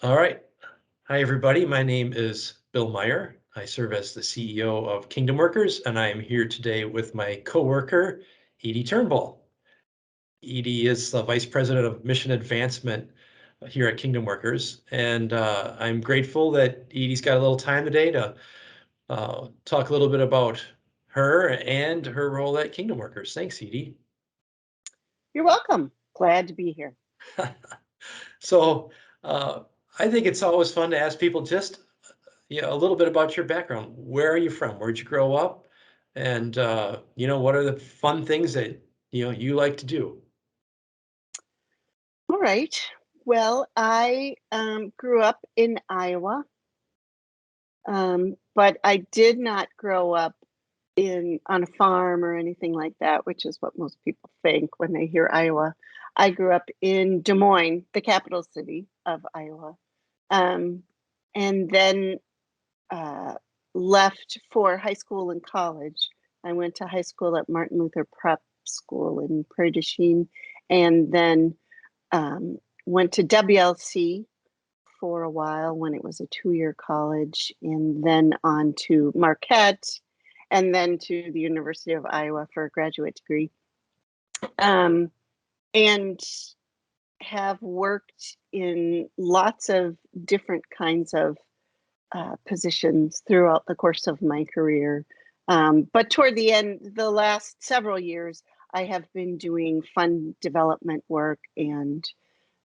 All right. Hi, everybody. My name is Bill Meier. I serve as the CEO of Kingdom Workers, and I am here today with my coworker, Edie Turnbull. Edie is the Vice President of Mission Advancement here at Kingdom Workers, and I'm grateful that Edie's got a little time today to talk a little bit about her and her role at Kingdom Workers. Thanks, Edie. You're welcome. Glad to be here. So uh, I think it's always fun to ask people just a little bit about your background. Where are you from? Where'd you grow up? And what are the fun things that you like to do? All right. Well, I grew up in Iowa, but I did not grow up on a farm or anything like that, which is what most people think when they hear Iowa. I grew up in Des Moines, the capital city of Iowa, and then left for high school and college. I went to high school at Martin Luther Prep School in Prairie du Chien, and then went to WLC for a while when it was a 2-year college, and then on to Marquette, and then to the University of Iowa for a graduate degree. And have worked in lots of different kinds of positions throughout the course of my career. But toward the end, the last several years, I have been doing fund development work and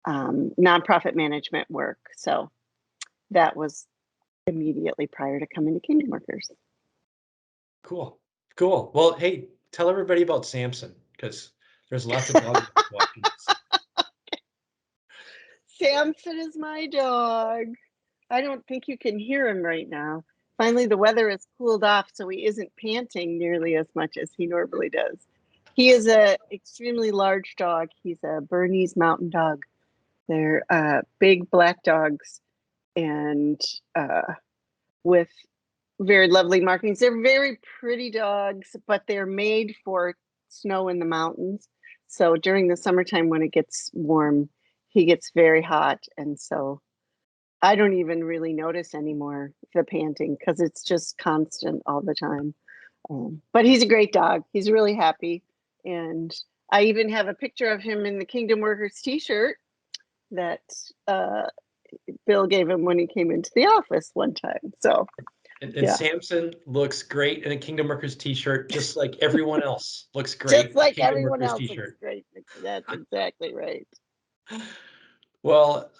nonprofit management work. So that was immediately prior to coming to Kingdom Workers. Cool. Cool. Well, hey, tell everybody about Samson, because there's lots of dogs watching this. Samson is my dog. I don't think you can hear him right now. Finally, the weather has cooled off, so he isn't panting nearly as much as he normally does. He is an extremely large dog. He's a Bernese mountain dog. They're big black dogs and with very lovely markings. They're very pretty dogs, but they're made for snow in the mountains. So during the summertime when it gets warm, he gets very hot. And so I don't even really notice anymore the panting because it's just constant all the time. But he's a great dog. He's really happy. And I even have a picture of him in the Kingdom Workers t-shirt that Bill gave him when he came into the office one time. So, And yeah. Samson looks great in a Kingdom Workers t-shirt, just like everyone else looks great Just like in a Kingdom everyone Workers else looks t-shirt. great. That's exactly right. Well,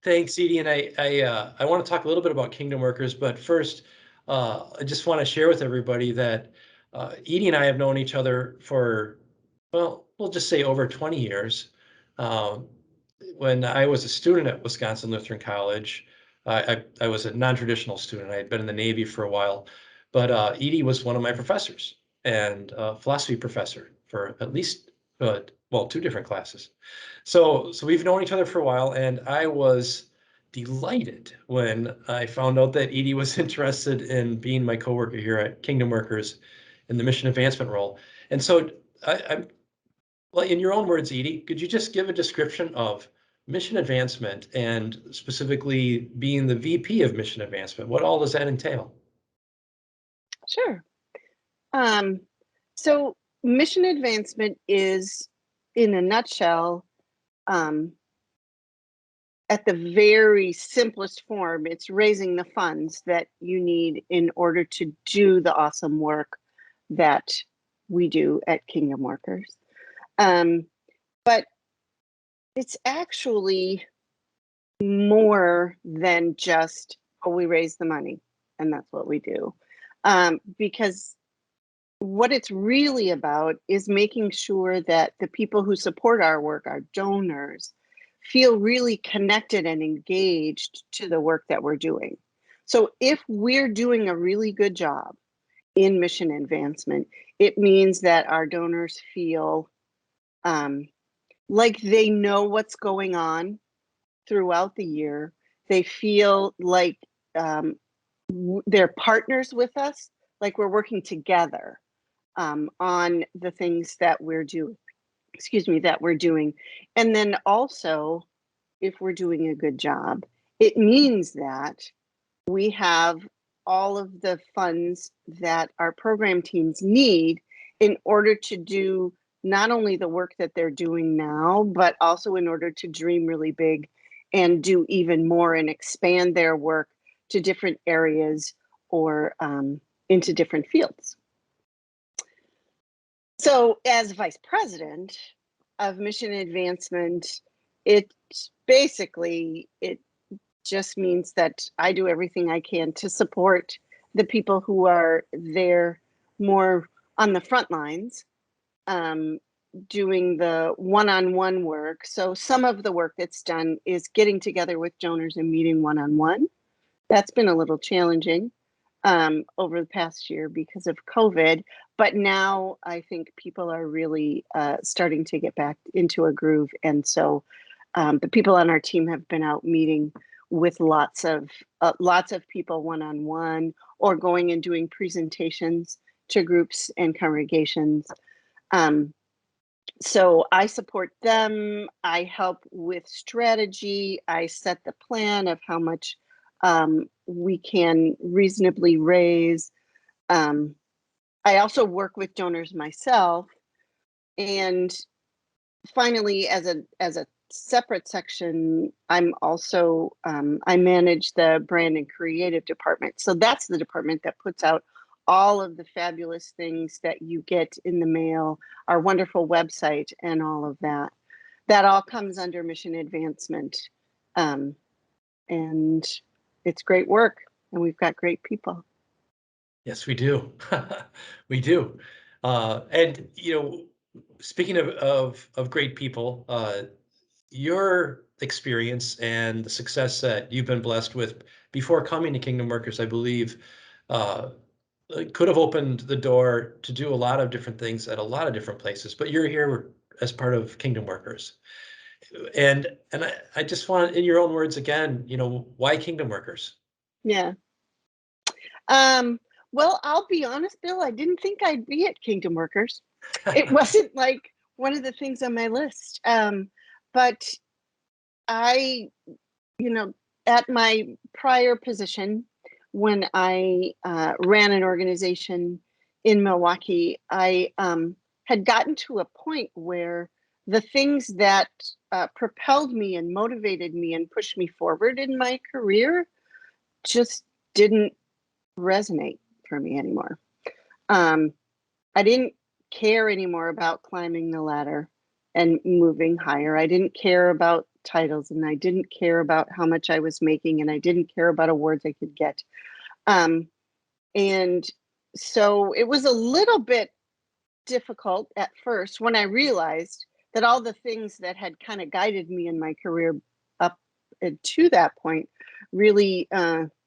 thanks, Edie. And I want to talk a little bit about Kingdom Workers, but first, I just want to share with everybody that Edie and I have known each other for, well, we'll just say over 20 years. Um, when I was a student at Wisconsin Lutheran College, I was a non-traditional student. I had been in the Navy for a while, but Edie was one of my professors and philosophy professor for at least, well, 2 different classes. So we've known each other for a while, and I was delighted when I found out that Edie was interested in being my coworker here at Kingdom Workers in the mission advancement role. And so I'm, well, in your own words, Edie, could you just give a description of mission advancement and specifically being the VP of mission advancement? What all does that entail? Sure. So mission advancement is, in a nutshell, at the very simplest form, it's raising the funds that you need in order to do the awesome work that we do at Kingdom Workers. But it's actually more than just, oh, we raise the money and that's what we do. Because what it's really about is making sure that the people who support our work, our donors, feel really connected and engaged to the work that we're doing. So if we're doing a really good job in mission advancement, it means that our donors feel like they know what's going on throughout the year. They feel like they're partners with us, like we're working together on the things that we're doing. And then also if we're doing a good job. It means that we have all of the funds that our program teams need in order to do not only the work that they're doing now, but also in order to dream really big and do even more and expand their work to different areas or into different fields. So as vice president of mission advancement, it just means that I do everything I can to support the people who are there more on the front lines, doing the one-on-one work. So some of the work that's done is getting together with donors and meeting one-on-one. That's been a little challenging over the past year because of COVID. But now I think people are really starting to get back into a groove. And so the people on our team have been out meeting with lots of people one-on-one, or going and doing presentations to groups and congregations. So I support them. I help with strategy. I set the plan of how much we can reasonably raise. I also work with donors myself. And finally, as a separate section, I'm also I manage the brand and creative department. So that's the department that puts out all of the fabulous things that you get in the mail, our wonderful website, and all of that. That all comes under mission advancement, and it's great work, and we've got great people. Yes, we do. We do. And speaking of great people, your experience and the success that you've been blessed with before coming to Kingdom Workers, I believe, could have opened the door to do a lot of different things at a lot of different places. But you're here as part of Kingdom Workers, and I just want, in your own words again, why Kingdom Workers? Yeah. Well, I'll be honest, Bill, I didn't think I'd be at Kingdom Workers. It wasn't like one of the things on my list. But I, at my prior position, when I ran an organization in Milwaukee, I had gotten to a point where the things that propelled me and motivated me and pushed me forward in my career just didn't resonate for me anymore. I didn't care anymore about climbing the ladder and moving higher. I didn't care about titles, and I didn't care about how much I was making, and I didn't care about awards I could get. And so it was a little bit difficult at first when I realized that all the things that had kind of guided me in my career up to that point really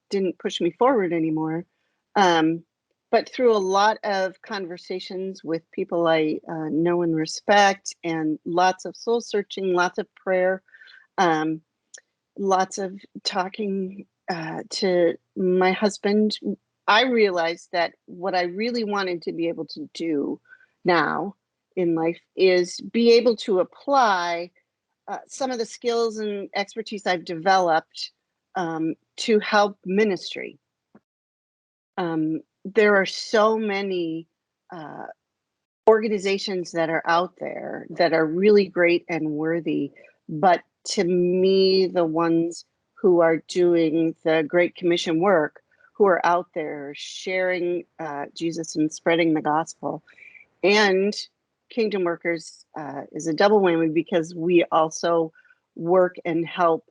didn't push me forward anymore. But through a lot of conversations with people I know and respect, and lots of soul searching, lots of prayer, lots of talking to my husband, I realized that what I really wanted to be able to do now in life is be able to apply some of the skills and expertise I've developed to help ministry. There are so many organizations that are out there that are really great and worthy, but to me, the ones who are doing the Great Commission work, who are out there sharing Jesus and spreading the gospel, and Kingdom Workers is a double whammy because we also work and help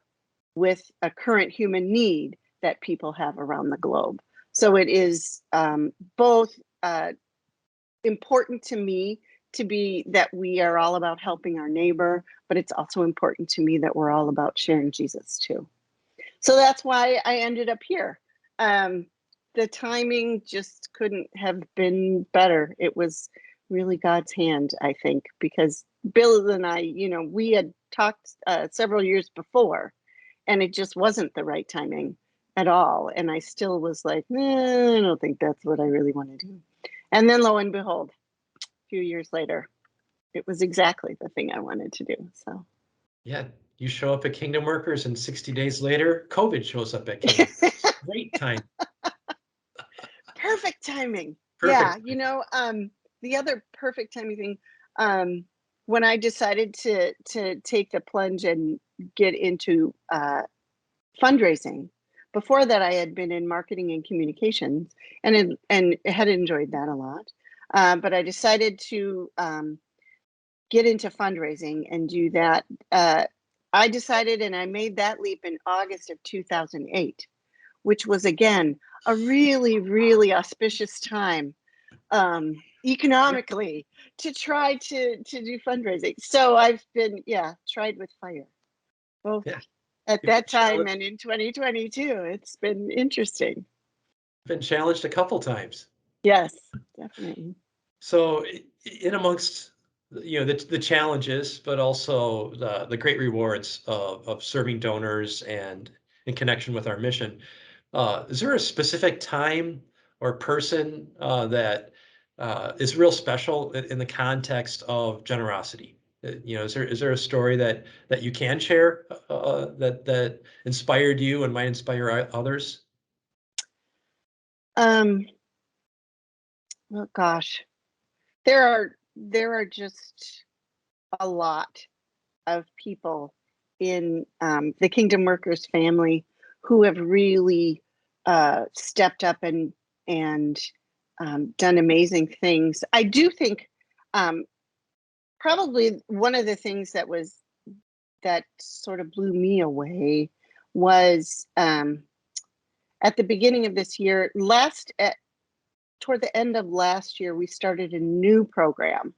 with a current human need that people have around the globe. So it is both important to me to be that we are all about helping our neighbor, but it's also important to me that we're all about sharing Jesus too. So that's why I ended up here. The timing just couldn't have been better. It was really God's hand, I think, because Bill and I, we had talked several years before, and it just wasn't the right timing at all. And I still was like, I don't think that's what I really want to do. And then lo and behold, a few years later, it was exactly the thing I wanted to do. So Yeah, You show up at Kingdom Workers, and 60 days later, COVID shows up at Kingdom Workers. Great time. Perfect timing. Perfect. Yeah, the other perfect timing thing, when I decided to take the plunge and get into fundraising. Before that, I had been in marketing and communications, and had enjoyed that a lot. But I decided to get into fundraising and do that. I decided, and I made that leap in August of 2008, which was again a really, really auspicious time economically to try to do fundraising. So I've been, tried with fire, both Yeah. at You've that time and in 2022. It's been interesting. been challenged a couple times. Yes, definitely. So in amongst the challenges, but also the great rewards of serving donors and in connection with our mission, is there a specific time or person that is real special in the context of generosity? Is there a story that you can share that inspired you and might inspire others? Well, gosh, there are just a lot of people in the Kingdom Workers family who have really stepped up and done amazing things. I do think probably one of the things that sort of blew me away was at the beginning of this year, toward the end of last year, we started a new program.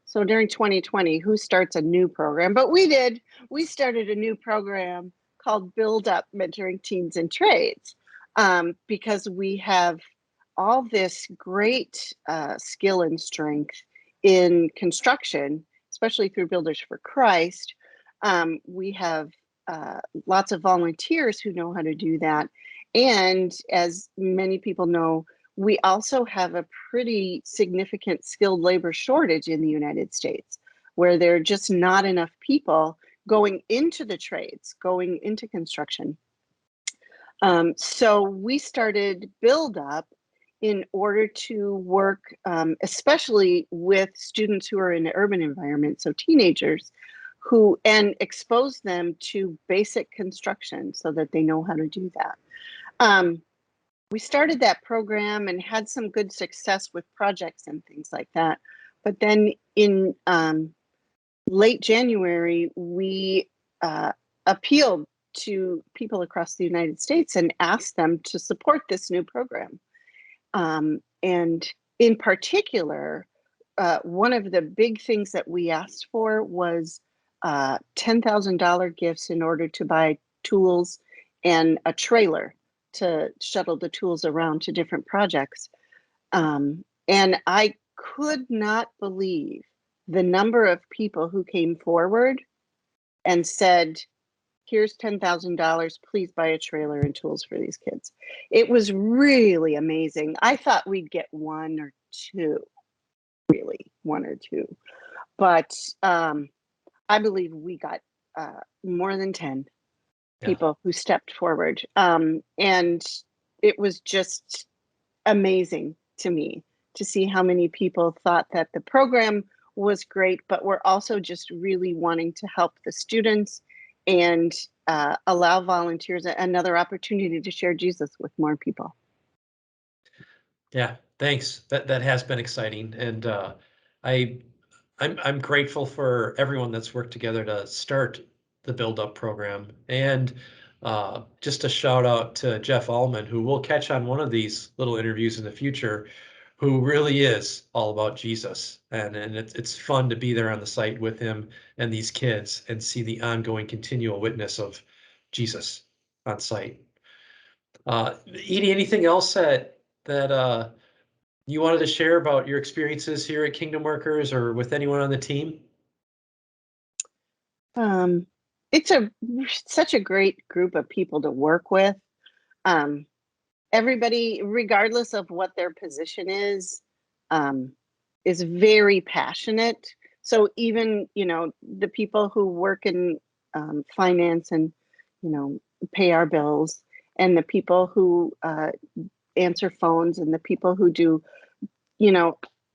So during 2020, who starts a new program? But we did. We started a new program called Build Up Mentoring Teens in Trades, because we have all this great skill and strength in construction, especially through Builders for Christ. We have lots of volunteers who know how to do that. And as many people know, we also have a pretty significant skilled labor shortage in the United States, where there are just not enough people going into the trades, going into construction. So we started Build Up in order to work, especially with students who are in the urban environment, so teenagers, and expose them to basic construction so that they know how to do that. We started that program and had some good success with projects and things like that. But then in late January, we appealed to people across the United States and asked them to support this new program. And in particular, one of the big things that we asked for was $10,000 gifts in order to buy tools and a trailer to shuttle the tools around to different projects. And I could not believe the number of people who came forward and said, here's $10,000, please buy a trailer and tools for these kids. It was really amazing. I thought we'd get one or two, but I believe we got more than 10 people who stepped forward. And it was just amazing to me to see how many people thought that the program was great, but we're also just really wanting to help the students and allow volunteers another opportunity to share Jesus with more people. Yeah, thanks. That has been exciting, and I'm grateful for everyone that's worked together to start the Build Up program. And just a shout out to Jeff Allman, who we'll catch on one of these little interviews in the future, who really is all about Jesus. And it's fun to be there on the site with him and these kids and see the ongoing continual witness of Jesus on site. Edie, anything else that you wanted to share about your experiences here at Kingdom Workers or with anyone on the team? It's such a great group of people to work with. Everybody, regardless of what their position is very passionate. So even, the people who work in finance and, pay our bills, and the people who answer phones, and the people who do,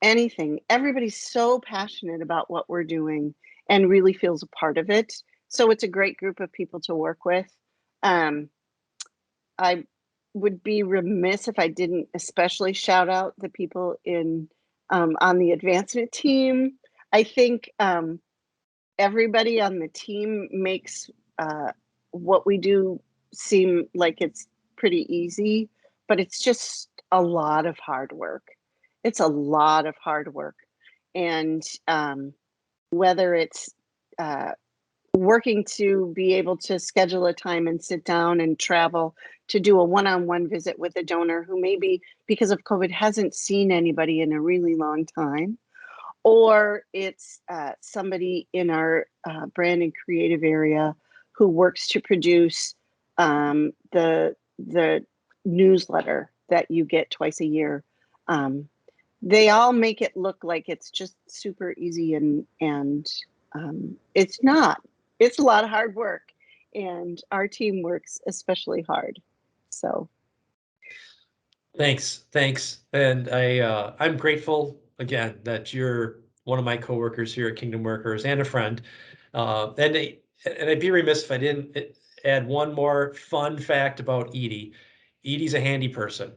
anything. Everybody's so passionate about what we're doing and really feels a part of it. So it's a great group of people to work with. I would be remiss if I didn't especially shout out the people on the advancement team. I think everybody on the team makes what we do seem like it's pretty easy, but it's just a lot of hard work. It's a lot of hard work. And whether it's working to be able to schedule a time and sit down and travel to do a one-on-one visit with a donor who maybe because of COVID hasn't seen anybody in a really long time, or it's somebody in our brand and creative area who works to produce the newsletter that you get twice a year. They all make it look like it's just super easy, and it's not. It's a lot of hard work, and our team works especially hard. So Thanks. And I'm grateful again that you're one of my coworkers here at Kingdom Workers and a friend. And I'd be remiss if I didn't add one more fun fact about Edie. Edie's a handy person.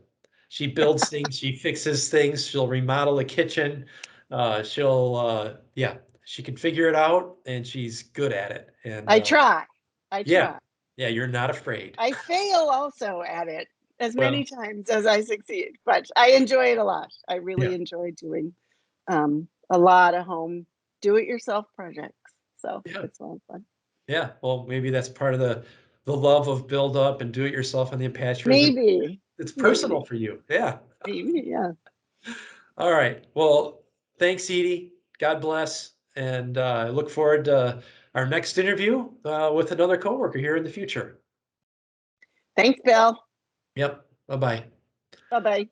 She builds things, she fixes things, she'll remodel a kitchen. Yeah, she can figure it out and she's good at it. And I try. yeah, you're not afraid. I fail also at it as Well, many times as I succeed, but I enjoy it a lot. I really yeah. enjoy doing a lot of home do-it-yourself projects. So Yeah. it's a lot of fun. Yeah, well, maybe that's part of the love of build up and do it yourself on the Apache Reservation. Maybe, It's personal for you. Yeah. yeah. All right. Well, thanks, Edie. God bless. And I look forward to our next interview with another coworker here in the future. Thanks, Bill. Yep. Bye-bye. Bye-bye.